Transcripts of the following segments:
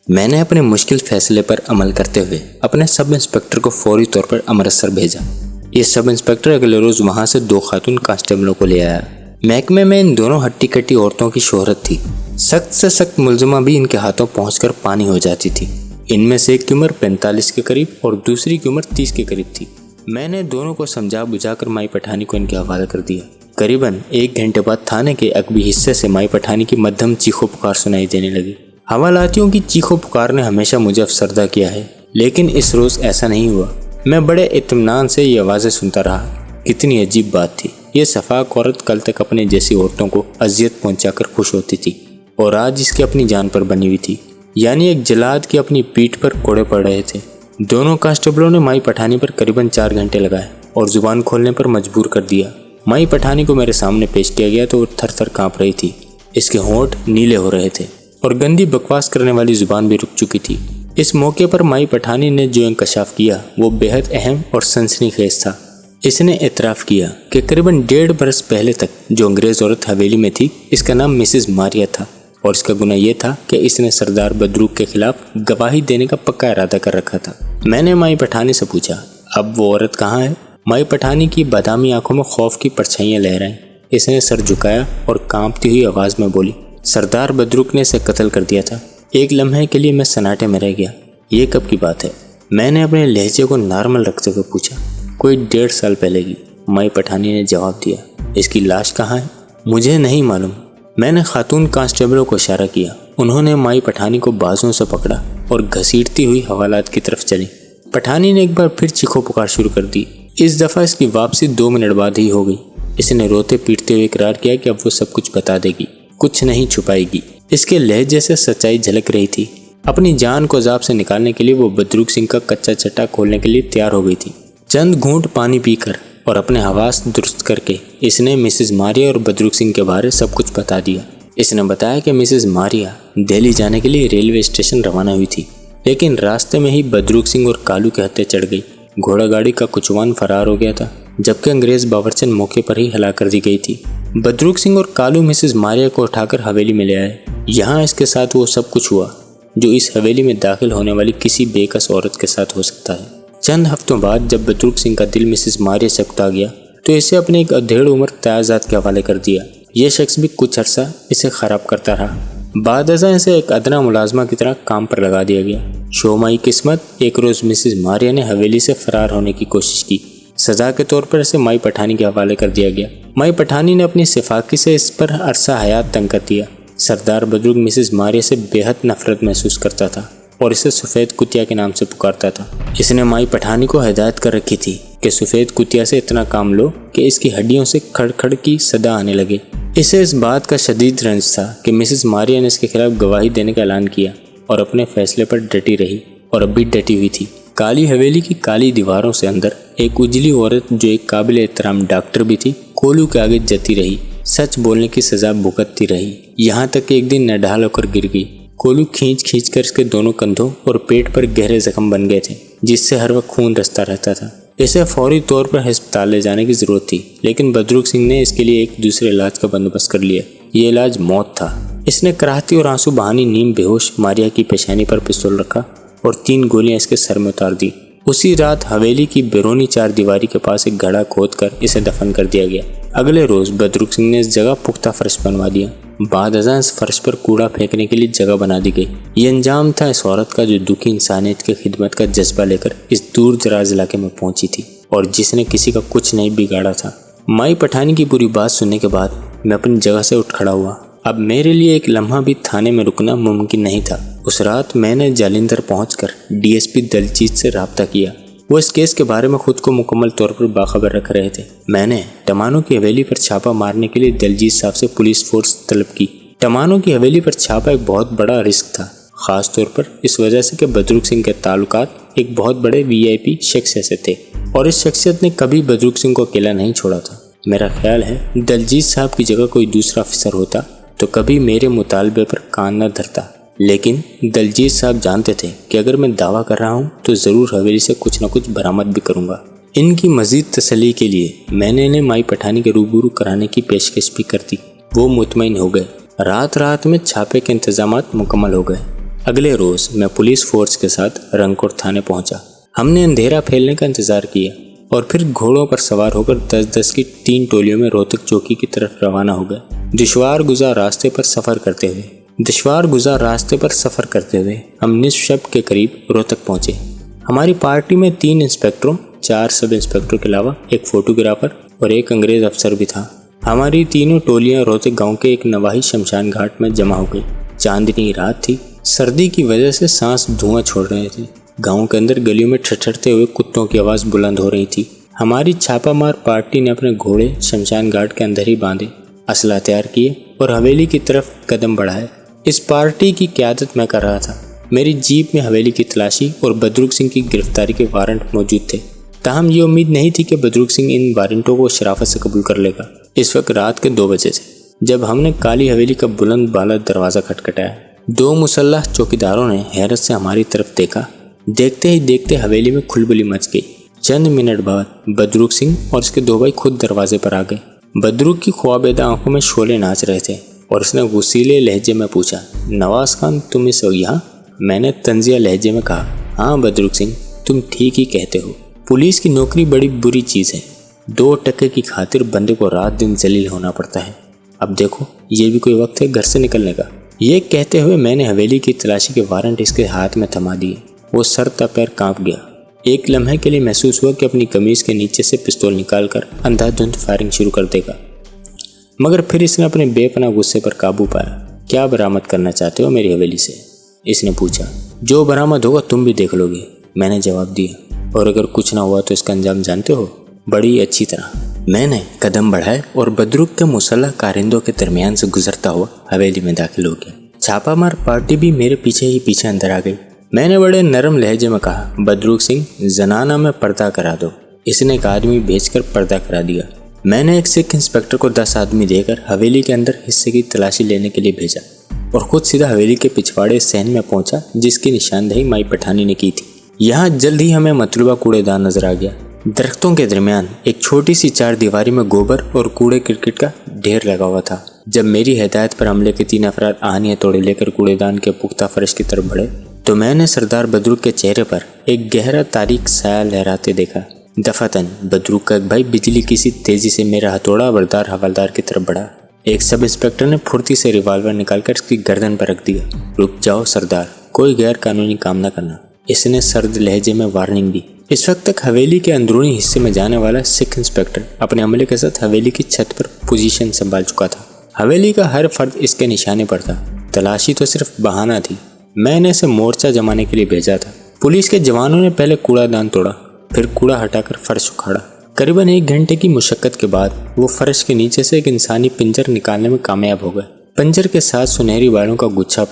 मैंने अपने मुश्किल फैसले पर अमल करते हुए अपने सब इंस्पेक्टर को फौरी तौर पर अमृतसर भेजा। ये सब इंस्पेक्टर अगले रोज वहां से 2 खातून कांस्टेबलों को ले आया। महकमे में इन दोनों हट्टी कट्टी औरतों की शोहरत थी। सख्त से सख्त मुलजिमा भी इनके हाथों पहुंचकर पानी हो जाती थी। इनमें से एक की उम्र 45 के करीब और दूसरी की उम्र 30 के करीब थी। मैंने दोनों को समझा बुझाकर माई पठानी को इनके हवाले कर दिया। करीबन 1 घंटे बाद थाने के अकबी हिस्से से माई पठानी की मध्यम चीखों पुकार सुनाई देने लगी। हवालातियों की चीखों पुकार ने हमेशा मुझे अफसरदा किया है, लेकिन इस रोज ऐसा नहीं हुआ। मैं बड़े इत्मीनान से ये आवाज़ें सुनता रहा। कितनी अजीब बात थी। ये सफाक औरत कल तक अपने जैसी औरतों को अजियत पहुंचाकर खुश होती थी और आज इसकी अपनी जान पर बनी हुई थी। यानी एक जलाद की अपनी पीठ पर कोड़े पड़ रहे थे। दोनों कांस्टेबलों ने माई पठानी पर करीबन 4 घंटे लगाए और जुबान खोलने पर मजबूर कर दिया। माई पठानी को मेरे सामने पेश किया गया तो वो थर थर काँप रही थी। इसके होंठ नीले हो रहे थे और गंदी बकवास करने वाली जुबान भी रुक चुकी थी। इस मौके पर माई पठानी ने जो इंकशाफ किया वो बेहद अहम और सनसनीखेज था। इसने एतराफ़ किया कि करीबन 1.5 बरस पहले तक जो अंग्रेज़ औरत हवेली में थी, इसका नाम मिसेस मारिया था और इसका गुनाह ये था कि इसने सरदार बदरूक के खिलाफ गवाही देने का पक्का इरादा कर रखा था। मैंने माई पठानी से पूछा, अब वो औरत कहाँ है? माई पठानी की बादामी आंखों में खौफ की परछाइयाँ लहराईं। इसने सर झुकाया और कांपती हुई आवाज़ में बोली, सरदार बदरूक ने इसे कत्ल कर दिया था। एक लम्हे के लिए मैं सन्नाटे में रह गया। ये कब की बात है? मैंने अपने लहजे को नॉर्मल रखते हुए पूछा। कोई 1.5 साल पहले की, माई पठानी ने जवाब दिया। इसकी लाश कहाँ है? मुझे नहीं मालूम। मैंने खातून कांस्टेबलों को इशारा किया। उन्होंने माई पठानी को बाजुओं से पकड़ा और घसीटती हुई हवालात की तरफ चली। पठानी ने एक बार फिर चीखों पुकार शुरू कर दी। इस दफ़ा इसकी वापसी 2 मिनट बाद ही हो गई। इसने रोते पीटते हुए इकरार किया कि अब वो सब कुछ बता देगी, कुछ नहीं छुपाएगी। इसके लहजे से सच्चाई झलक रही थी। अपनी जान को अजाब से निकालने के लिए वो बदरूक सिंह का कच्चा चट्टा खोलने के लिए तैयार हो गई थी। चंद घूंट पानी पीकर और अपने हवास दुरुस्त करके इसने मिसेस मारिया और बदरूक सिंह के बारे सब कुछ बता दिया। इसने बताया कि मिसेस मारिया दिल्ली जाने के लिए रेलवे स्टेशन रवाना हुई थी, लेकिन रास्ते में ही बदरूक सिंह और कालू के हत्थे चढ़ गई। घोड़ा गाड़ी का कुचवान फरार हो गया था, जबकि अंग्रेज बावर्चन मौके पर ही हला कर दी गई थी। बदरूक सिंह और कालू मिसेस मारिया को उठाकर हवेली में ले आए। यहाँ इसके साथ वो सब कुछ हुआ जो इस हवेली में दाखिल होने वाली किसी बेकस औरत के साथ हो सकता है। चंद हफ्तों बाद जब बदरूक सिंह का दिल मिसेस मारिया से उकता गया तो इसे अपने एक अधेड़ उम्र तयाजात के हवाले कर दिया। यह शख्स भी कुछ अरसा इसे खराब करता रहा। बाद इसे एक अदना मुलाजमा की तरह काम पर लगा दिया गया। शोमाई किस्मत, एक रोज मिसेस मारिया ने हवेली से फरार होने की कोशिश की। सजा के तौर पर इसे माई पठानी के हवाले कर दिया गया। माई पठानी ने अपनी सिफाकी से इस पर अरसा हयात तंग कर दिया। सरदार बदरूक मिसेस मारिया से बेहद नफरत महसूस करता था और इसे सफ़ेद कुतिया के नाम से पुकारता था। इसने माई पठानी को हिदायत कर रखी थी कि सफ़ेद कुतिया से इतना काम लो कि इसकी हड्डियों से खड़खड़ की सदा आने लगे। इसे इस बात का शदीद रंज था कि मिसेस मारिया ने इसके खिलाफ गवाही देने का ऐलान किया और अपने फैसले पर डटी रही और अब भी डटी हुई थी। काली हवेली की काली दीवारों से अंदर एक उजली औरत जो एक काबिल एहतराम डॉक्टर भी थी, कोलू के आगे जती रही, सच बोलने की सजा भुगतती रही। यहाँ तक कि एक दिन नढाल होकर गिर गई। कोलू खींच कर इसके दोनों कंधों और पेट पर गहरे जख्म बन गए थे, जिससे हर वक्त खून रिसता रहता था। इसे फौरी तौर पर अस्पताल ले जाने की जरूरत थी, लेकिन बदरूक सिंह ने इसके लिए एक दूसरे इलाज का बंदोबस्त कर लिया। ये इलाज मौत था। इसने कराहती और आंसू बहानी नीम बेहोश मारिया की पेशानी पर पिस्तौल रखा और 3 गोलियां इसके सर में उतार दी। उसी रात हवेली की बैरूनी 4 दीवारी के पास एक घड़ा खोदकर इसे दफन कर दिया गया। अगले रोज बदरूक सिंह ने इस जगह पुख्ता फर्श बनवा दिया। बाद अज़ां इस फर्श पर कूड़ा फेंकने के लिए जगह बना दी गई। ये अंजाम था इस औरत का जो दुखी इंसानियत की खिदमत का जज्बा लेकर इस दूर दराज इलाके में पहुंची थी और जिसने किसी का कुछ नहीं बिगाड़ा था। माई पठानी की पूरी बात सुनने के बाद मैं अपनी जगह से उठ खड़ा हुआ। अब मेरे लिए एक लम्हा भी थाने में रुकना मुमकिन नहीं था। उस रात मैंने जालिंधर पहुंचकर डीएसपी दलजीत से रब्ता किया। वो इस केस के बारे में खुद को मुकम्मल तौर पर बाखबर रख रहे थे। मैंने टमानो की हवेली पर छापा मारने के लिए दलजीत साहब से पुलिस फोर्स तलब की। टमानो की हवेली पर छापा एक बहुत बड़ा रिस्क था, खास तौर पर इस वजह से कि बदरूक सिंह के ताल्लुकात एक बहुत बड़े वीआईपी शख्सियत से थे और इस शख्सियत ने कभी बदरूक सिंह को अकेला नहीं छोड़ा था। मेरा ख्याल है दलजीत साहब की जगह कोई दूसरा अफसर होता तो कभी मेरे मुतालबे पर कान न धरता, लेकिन दलजीत साहब जानते थे कि अगर मैं दावा कर रहा हूँ तो ज़रूर हवेली से कुछ न कुछ बरामद भी करूँगा। इनकी मज़ीद तसल्ली के लिए मैंने इन्हें माई पठानी के रूबरू कराने की पेशकश भी कर दी। वो मुतमईन हो गए। रात में छापे के इंतजामात मुकम्मल हो गए। अगले रोज मैं पुलिस फोर्स के साथ रंगकोट थाने पहुंचा। हमने अंधेरा फैलने का इंतजार किया और फिर घोड़ों पर सवार होकर 10-10 की 3 टोलियों में रोहतक चौकी की तरफ रवाना हो गए। दुश्वार गुजार रास्ते पर सफर करते हुए हम निस्फ शब के करीब रोहतक पहुंचे। हमारी पार्टी में 3 इंस्पेक्टरों, 4 सब इंस्पेक्टरों के अलावा एक फोटोग्राफर और एक अंग्रेज अफसर भी था। हमारी तीनों टोलियां रोहतक गांव के एक नवाही शमशान घाट में जमा हो गई। चांदनी रात थी, सर्दी की वजह से सांस धुआं छोड़ रहे थे। गांव के अंदर गलियों में ठठरते हुए कुत्तों की आवाज़ बुलंद हो रही थी। हमारी छापामार पार्टी ने अपने घोड़े शमशान घाट के अंदर ही बांधे, असला तैयार किए और हवेली की तरफ कदम बढ़ाए। इस पार्टी की क़यादत मैं कर रहा था। मेरी जीप में हवेली की तलाशी और बदरुख सिंह की गिरफ्तारी के वारंट मौजूद थे। ताहम ये उम्मीद नहीं थी कि बदरुख सिंह इन वारंटों को शराफत से कबूल कर लेगा। इस वक्त रात के 2 बजे थे जब हमने काली हवेली का बुलंद बाला दरवाज़ा खटखटाया। 2 मुसल्लह चौकीदारों ने हैरत से हमारी तरफ देखा। देखते ही देखते हवेली में खुलबली मच गई। चंद मिनट बाद बदरुख सिंह और उसके 2 भाई खुद दरवाजे पर आ गए। बदरुख की ख्वाबेदा आंखों में शोले नाच रहे थे और उसने गुस्सीले लहजे में पूछा, नवाज खान तुम इस यहाँ? मैंने तंजिया लहजे में कहा, हाँ बदरुख सिंह, तुम ठीक ही कहते हो। पुलिस की नौकरी बड़ी बुरी चीज़ है। 2 टके की खातिर बंदे को रात दिन जलील होना पड़ता है। अब देखो, ये भी कोई वक्त है घर से निकलने का। ये कहते हुए मैंने हवेली की तलाशी के वारंट इसके हाथ में थमा दिए। वो सर ता पैर कांप गया। एक लम्हे के लिए महसूस हुआ कि अपनी कमीज के नीचे से पिस्तौल निकालकर अंधाधुंध फायरिंग शुरू कर देगा, मगर फिर इसने अपने बेपनाह गुस्से पर काबू पाया। क्या बरामद करना चाहते हो मेरी हवेली से? इसने पूछा। जो बरामद होगा तुम भी देख लोगे, मैंने जवाब दिया। और अगर कुछ ना हुआ तो इसका अंजाम जानते हो? बड़ी अच्छी तरह। मैंने कदम बढ़ाए और बदरुख के मुसल्लह कारिंदों के दरमियान से गुजरता हुआ हवेली में दाखिल हो गया। छापामार पार्टी भी मेरे पीछे अंदर आ गई। मैंने बड़े नरम लहजे में कहा, बदरुख सिंह, जनाना में पर्दा करा दो। इसने एक आदमी भेजकर पर्दा करा दिया। मैंने एक सिख इंस्पेक्टर को 10 आदमी देकर हवेली के अंदर हिस्से की तलाशी लेने के लिए भेजा और खुद सीधा हवेली के पिछवाड़े सहन में पहुंचा जिसकी निशानदेही माई पठानी ने की थी। यहाँ जल्द ही हमें मतलूबा कूड़ेदान नजर आ गया। दरख्तों के दरमियान एक छोटी सी 4 दीवारी में गोबर और कूड़े क्रिकेट का ढेर लगा हुआ था। जब मेरी हिदायत पर हमले के 3 अफराद आहनियाँ तोड़े लेकर कूड़ेदान के पुख्ता फर्श की तरफ बढ़े तो मैंने सरदार बदरुख के चेहरे पर एक गहरा तारीख साया लहराते देखा। दफातन बदरुख का एक भाई बिजली की सी तेजी से मेरा हथौड़ा बरदार हवलदार की तरफ बढ़ा। एक सब इंस्पेक्टर ने फुर्ती से रिवॉल्वर निकालकर उसकी गर्दन पर रख दिया। रुक जाओ सरदार, कोई गैर कानूनी काम न करना, इसने सर्द लहजे में वार्निंग दी। इस वक्त तक हवेली के अंदरूनी हिस्से में जाने वाला सिख इंस्पेक्टर अपने अमले के साथ हवेली की छत पर पोजीशन संभाल चुका था। हवेली का हर फर्द इसके निशाने पर था। तलाशी तो सिर्फ बहाना थी। मैंने इसे मोर्चा जमाने के लिए भेजा था। पुलिस के जवानों ने पहले कूड़ादान तोड़ा, फिर कूड़ा हटाकर फर्श उखाड़ा। करीबन 1 घंटे की मुशक्कत के बाद वो फर्श के नीचे से एक इंसानी पिंजर निकालने में कामयाब हो गए। पिंजर के साथ सुनहरी बालों का गुच्छा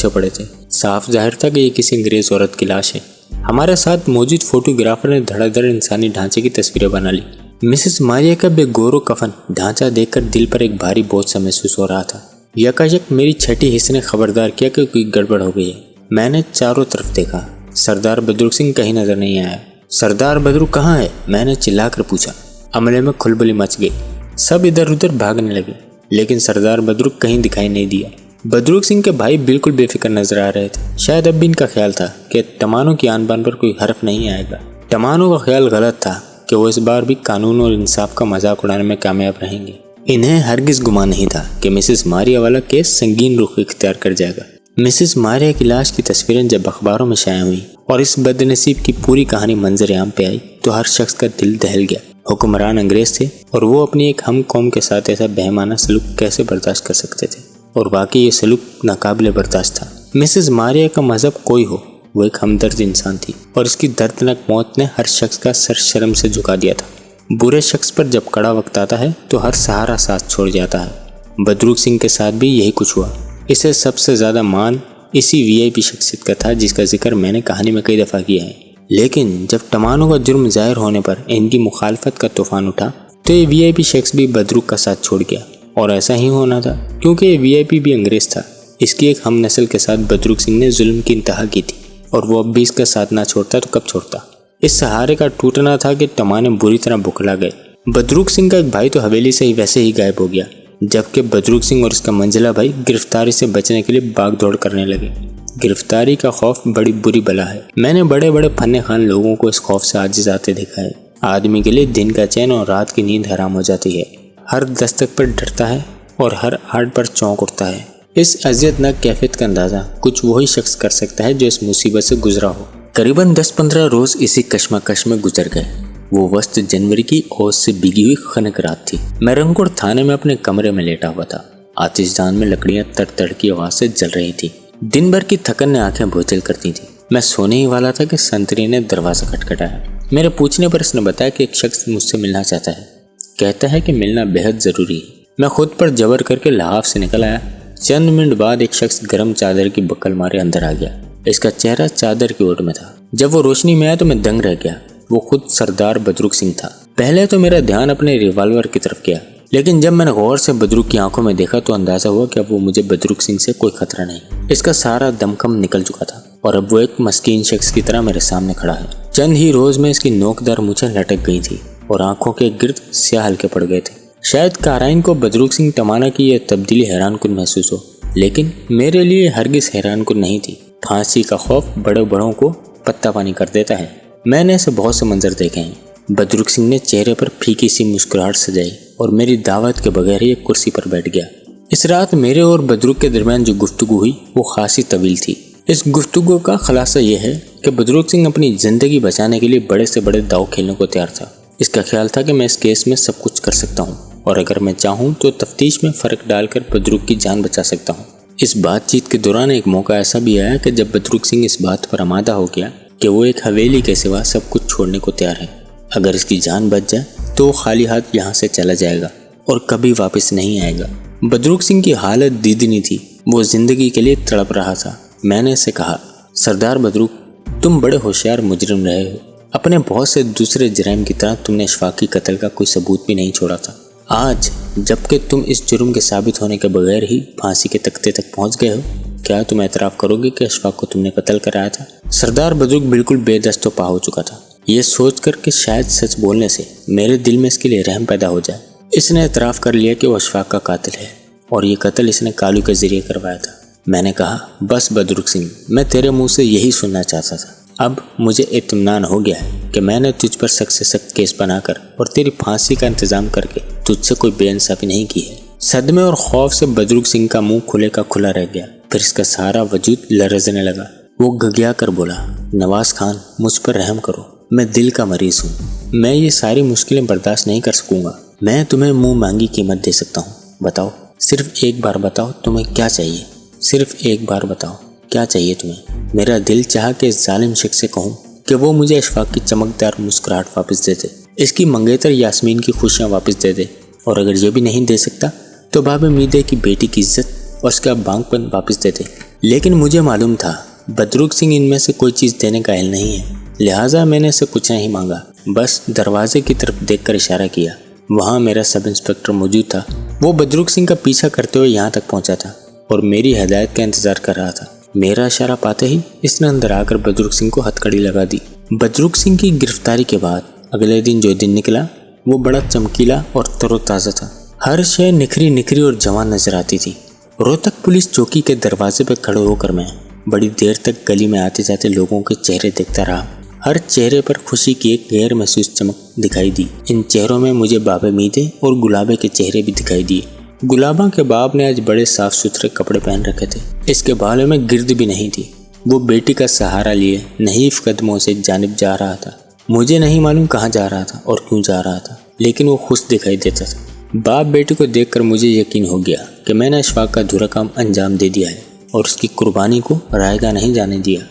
पड़े थे। साफ जाहिर था कि ये किसी अंग्रेज औरत की लाश है। हमारे साथ मौजूद फोटोग्राफर ने धड़ाधड़ इंसानी ढांचे की तस्वीरें बना ली। मिसेस मारिया का बेगोरो कफन ढांचा देखकर दिल पर एक भारी बोझ सा महसूस हो रहा था। यकायक मेरी छठी हिस्से ने खबरदार किया कि कोई गड़बड़ हो गई है। मैंने चारों तरफ देखा। सरदार बदरुख सिंह कहीं नजर नहीं आया। सरदार बदरुख कहाँ है? मैंने चिल्लाकर पूछा। अमले में खुलबली मच गई। सब इधर उधर भागने लगे, लेकिन सरदार बदरुख कहीं दिखाई नहीं दिया। बदरुख सिंह के भाई बिल्कुल बेफिक्र नजर आ रहे थे। शायद अब भी इनका ख्याल था कि तमानों की आन बान पर कोई हर्फ नहीं आएगा। तमानों का ख्याल गलत था कि वो इस बार भी कानून और इंसाफ का मजाक उड़ाने में कामयाब रहेंगे। इन्हें हरगिज गुमान नहीं था कि मिसेस मारिया वाला केस संगीन रुख इख्तियार कर जाएगा। मिसेस मारिया की लाश की तस्वीरें जब अखबारों में शाया हुई और इस बदनसीब की पूरी कहानी मंजर आम पे आई तो हर शख्स का दिल दहल गया। हुक्मरान अंग्रेज थे और वो अपनी एक हम कौम के साथ ऐसा बेहमाना सलूक कैसे बर्दाश्त कर सकते थे? और वाकई ये सलूक नाकाबिले बर्दाश्त था। मिसेस मारिया का मजहब कोई हो, वो एक हमदर्द इंसान थी और इसकी दर्दनाक मौत ने हर शख्स का सर शर्म से झुका दिया था। बुरे शख्स पर जब कड़ा वक्त आता है तो हर सहारा साथ छोड़ जाता है। बदरुख सिंह के साथ भी यही कुछ हुआ। इसे सबसे ज़्यादा मान इसी वीआईपी शख्सियत का था जिसका जिक्र मैंने कहानी में कई दफ़ा किया है। लेकिन जब तमानों का जुर्म जाहिर होने पर इनकी मुखालफत का तूफान उठा तो ये वीआईपी शख्स भी बदरुख का साथ छोड़ गया। और ऐसा ही होना था क्योंकि ये वीआईपी भी अंग्रेज़ था। इसकी एक हम नस्ल के साथ बदरुख सिंह ने जुल्म की इंतहा की थी और वो अब भी इसका साथ ना छोड़ता तो कब छोड़ता। इस सहारे का टूटना था कि तमाने बुरी तरह बुखला गए। बदरुख सिंह का एक भाई तो हवेली से ही वैसे ही गायब हो गया। जबकि बदरुक सिंह और इसका मंझला भाई गिरफ्तारी से बचने के लिए भाग दौड़ करने लगे। गिरफ्तारी का खौफ बड़ी बुरी बला है। मैंने बड़े बड़े फन्ने खान लोगों को इस खौफ से आजिज आते देखा है। आदमी के लिए दिन का चैन और रात की नींद हराम हो जाती है। हर दस्तक पर डरता है और हर आड़ पर चौंक उठता है। इस अजियतनाक कैफियत का अंदाजा कुछ वही शख्स कर सकता है जो इस मुसीबत से गुजरा हो। करीबन 10-15 रोज इसी कश्मकश में गुजर गए। वो वस्त जनवरी की ओस से भीगी हुई खनक रात थी। मैं रंगकोट थाने में अपने कमरे में लेटा हुआ था। आतिशदान में लकड़ियां तड़ की आवाज से जल रही थी। दिन भर की थकन ने आंखें बोझल करती थी। मैं सोने ही वाला था कि संतरी ने दरवाजा खटखटाया। मेरे पूछने पर उसने बताया कि एक शख्स मुझसे मिलना चाहता है। कहता है कि मिलना बेहद जरूरी है। मैं खुद पर जबर करके लहाफ से निकल आया। चंद मिनट बाद एक शख्स गर्म चादर की बक्कल मारे अंदर आ गया। इसका चेहरा चादर की ओट में था। जब वो रोशनी में आया तो मैं दंग रह गया। वो खुद सरदार बदरुक सिंह था। पहले तो मेरा ध्यान अपने रिवॉल्वर की तरफ गया, लेकिन जब मैंने गौर से बदरुक की आंखों में देखा तो अंदाजा हुआ कि अब वो मुझे बदरुक सिंह से कोई खतरा नहीं। इसका सारा दमखम निकल चुका था और अब वो एक मस्कीन शख्स की तरह मेरे सामने खड़ा है। चंद ही रोज में इसकी नोकदार मुझे लटक गई थी और आंखों के गिर्द स्याह हल्के पड़ गए थे। शायद काराइन को बदरुक सिंह टमाना की यह तब्दीली हैरानकुन महसूस हो, लेकिन मेरे लिए हरगिज हैरानकुन नहीं थी। फांसी का खौफ बड़े बड़ों को पत्ता पानी कर देता है। मैंने ऐसे बहुत से मंजर देखे हैं। बदरुक सिंह ने चेहरे पर फीकी सी मुस्कुराहट सजाई और मेरी दावत के बगैर ही एक कुर्सी पर बैठ गया। इस रात मेरे और बदरुक के दरमियान जो गुफ्तगू हुई वो खासी तवील थी। इस गुफ्तगू का खुलासा यह है कि बदरुक सिंह अपनी जिंदगी बचाने के लिए बड़े से बड़े दाव खेलने को तैयार था। इसका ख्याल था कि मैं इस केस में सब कुछ कर सकता हूँ और अगर मैं चाहूँ तो तफ्तीश में फ़र्क डालकर बदरुक की जान बचा सकता हूँ। इस बातचीत के दौरान एक मौका ऐसा भी आया कि जब बदरुक सिंह इस बात पर आमादा हो गया कि वो एक हवेली के सिवा सब कुछ छोड़ने को तैयार है। अगर इसकी जान बच जाए तो खाली हाथ यहाँ से चला जाएगा और कभी वापस नहीं आएगा। बदरुक सिंह की हालत दीदनी थी। वो जिंदगी के लिए तड़प रहा था। मैंने इसे कहा, सरदार बदरुक, तुम बड़े होशियार मुजरिम रहे हो। अपने बहुत से दूसरे जराइम की तरह तुमने अशफाक की कत्ल का कोई सबूत भी नहीं छोड़ा था। आज जबकि तुम इस जुर्म के साबित होने के बगैर ही फांसी के तख्ते तक पहुंच गए हो, क्या तुम एतराफ़ करोगे कि अशफाक को तुमने कत्ल कराया था? सरदार बदरुक बिल्कुल बेदस्तो पा हो चुका था। ये सोचकर कि शायद सच बोलने से मेरे दिल में इसके लिए रहम पैदा हो जाए, इसने एतराफ़ कर लिया कि वो अशफाक का कातिल है और ये कत्ल इसने कालू के जरिए करवाया था। मैंने कहा, बस बदरुक सिंह, मैं तेरे मुंह से यही सुनना चाहता था। अब मुझे इत्मीनान हो गया है कि मैंने तुझ पर सख्त से सख्त केस बनाकर और तेरी फांसी का इंतजाम करके तुझसे कोई बेइंसाफी नहीं की है। सदमे और खौफ से बदरुक सिंह का मुंह खुले का खुला रह गया। फिर इसका सारा वजूद लरजने लगा। वो घगिया कर बोला, नवाज खान, मुझ पर रहम करो, मैं दिल का मरीज हूँ। मैं ये सारी मुश्किलें बर्दाश्त नहीं कर सकूंगा। मैं तुम्हें मुंह मांगी कीमत दे सकता हूँ। बताओ, सिर्फ एक बार बताओ, तुम्हें क्या चाहिए? सिर्फ एक बार बताओ, क्या चाहिए तुम्हें? मेरा दिल चाहा कि इस जालिम शख्स से कहूँ कि वो मुझे अशफाक की चमकदार मुस्कुराहट वापस दे दे, इसकी मंगेतर यास्मीन की खुशियाँ वापस दे दे, और अगर ये भी नहीं दे सकता तो बाबे मीदे की बेटी की इज्जत और उसका बांगपन वापस दे दे। लेकिन मुझे मालूम था बदरुक सिंह इनमें से कोई चीज़ देने का अहल नहीं है, लिहाजा मैंने इसे कुछ नहीं मांगा। बस दरवाजे की तरफ देखकर इशारा किया। वहाँ मेरा सब इंस्पेक्टर मौजूद था। वो बदरुक सिंह का पीछा करते हुए यहाँ तक पहुँचा था और मेरी हिदायत का इंतजार कर रहा था। मेरा इशारा पाते ही इसने अंदर आकर बदरुक सिंह को हथकड़ी लगा दी। बदरुक सिंह की गिरफ्तारी के बाद अगले दिन जो दिन निकला वो बड़ा चमकीला और तरोताज़ा था। हर शय निखरी निखरी और जवान नजर आती थी। रोहतक पुलिस चौकी के दरवाजे पर खड़े होकर मैं बड़ी देर तक गली में आते जाते लोगों के चेहरे देखता रहा। हर चेहरे पर खुशी की एक गैर महसूस चमक दिखाई दी। इन चेहरों में मुझे बाबे मीदे और गुलाबे के चेहरे भी दिखाई दिए। गुलाबा के बाप ने आज बड़े साफ सुथरे कपड़े पहन रखे थे। इसके बालों में गिर्द भी नहीं थी। वो बेटी का सहारा लिए नहीफ कदमों से जानिब जा रहा था। मुझे नहीं मालूम कहाँ जा रहा था और क्यों जा रहा था, लेकिन वो खुश दिखाई देता था। बाप बेटी को देखकर मुझे यकीन हो गया कि मैंने अशफाक का अधूरा काम अंजाम दे दिया है और उसकी कुर्बानी को रायगा नहीं जाने दिया।